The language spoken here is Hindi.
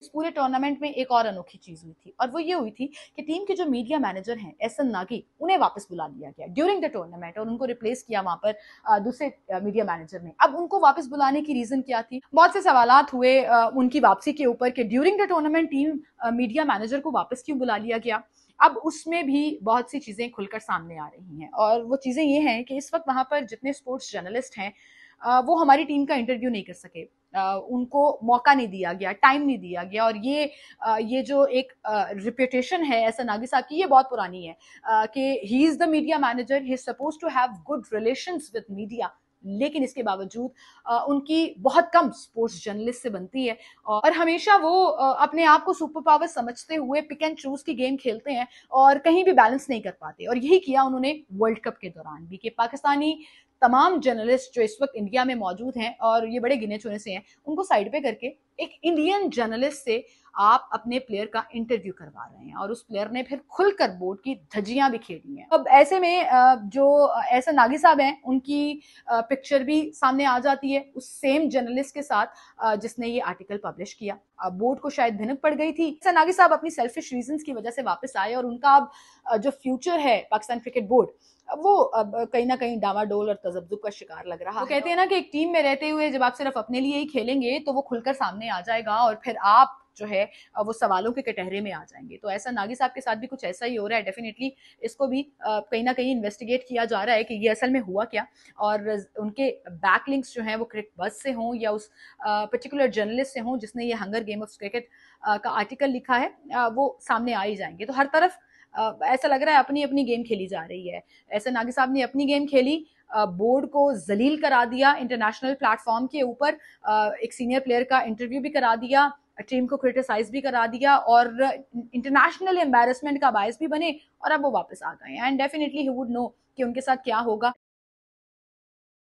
इस पूरे टूर्नामेंट में एक और अनोखी चीज हुई थी, और वो ये हुई थी कि टीम के जो मीडिया मैनेजर हैं एस एन नागी, उन्हें वापस बुला लिया गया ड्यूरिंग द टूर्नामेंट और उनको रिप्लेस किया वहां पर दूसरे मीडिया मैनेजर ने। अब उनको वापस बुलाने की रीजन क्या थी? बहुत से सवालात हुए उनकी वापसी के ऊपर कि during the tournament team media manager को वापस क्यों बुला लिया गया। अब उसमें भी बहुत सी चीजें खुलकर सामने आ रही हैं, और वो चीजें ये हैं कि इस वक्त वहां पर जितने स्पोर्ट्स जर्नलिस्ट हैं वो हमारी टीम का इंटरव्यू नहीं कर सके, उनको मौका नहीं दिया गया, टाइम नहीं दिया गया। और ये जो एक रिप्यूटेशन है ऐसा नागी साहब की, ये बहुत पुरानी है कि he is the media manager, he is suppose to have good relations with media, लेकिन इसके बावजूद उनकी बहुत कम स्पोर्ट्स जर्नलिस्ट से बनती है, और हमेशा वो अपने आप को सुपर पावर समझते हुए पिक एंड चूज की गेम खेलते हैं और कहीं भी बैलेंस नहीं कर पाते। और यही किया उन्होंने वर्ल्ड कप के दौरान भी, कि पाकिस्तानी तमाम जर्नलिस्ट जो इस वक्त इंडिया में मौजूद हैं, और ये बड़े गिने चुने से हैं, उनको साइड पे करके एक इंडियन जर्नलिस्ट से आप अपने प्लेयर का इंटरव्यू करवा रहे हैं, और उस प्लेयर ने फिर खुलकर बोर्ड की धज्जियां भी खेली हैं। अब ऐसे में जो ऐसा नागी साहब हैं, उनकी पिक्चर भी सामने आ जाती है उस सेम जर्नलिस्ट के साथ जिसने ये आर्टिकल पब्लिश किया। बोर्ड को शायद भिनक पड़ गई थी। ऐसा नागी साहब अपनी सेल्फिश रीजंस की वजह से वापस आए, और उनका अब जो फ्यूचर है पाकिस्तान क्रिकेट बोर्ड, वो अब कहीं ना कहीं डावाडोल और तजब्जुब का शिकार लग रहा है। वो कहते हैं ना कि एक टीम में रहते हुए जब आप सिर्फ अपने लिए ही खेलेंगे तो वो खुलकर सामने आ जाएगा, और फिर आप जो है वो सवालों के कटहरे में आ जाएंगे। तो ऐसा नागी साहब के साथ भी कुछ ऐसा ही हो रहा है। डेफिनेटली इसको भी कहीं ना कहीं इन्वेस्टिगेट किया जा रहा है कि ये असल में हुआ क्या, और उनके बैकलिंक्स जो हैं वो क्रिकेट बस से हों या उस पर्टिकुलर जर्नलिस्ट से हों जिसने ये हंगर गेम ऑफ क्रिकेट का आर्टिकल लिखा है, वो सामने आ ही जाएंगे। तो हर तरफ ऐसा लग रहा है अपनी अपनी गेम खेली जा रही है। ऐसे नागी साहब ने अपनी गेम खेली, बोर्ड को जलील करा दिया इंटरनेशनल प्लेटफॉर्म के ऊपर, एक सीनियर प्लेयर का इंटरव्यू भी करा दिया, टीम को क्रिटिसाइज भी करा दिया, और इंटरनेशनल एम्बेरसमेंट का बायस भी बने, और अब वो वापस आ गए। And definitely he would know कि उनके साथ क्या होगा।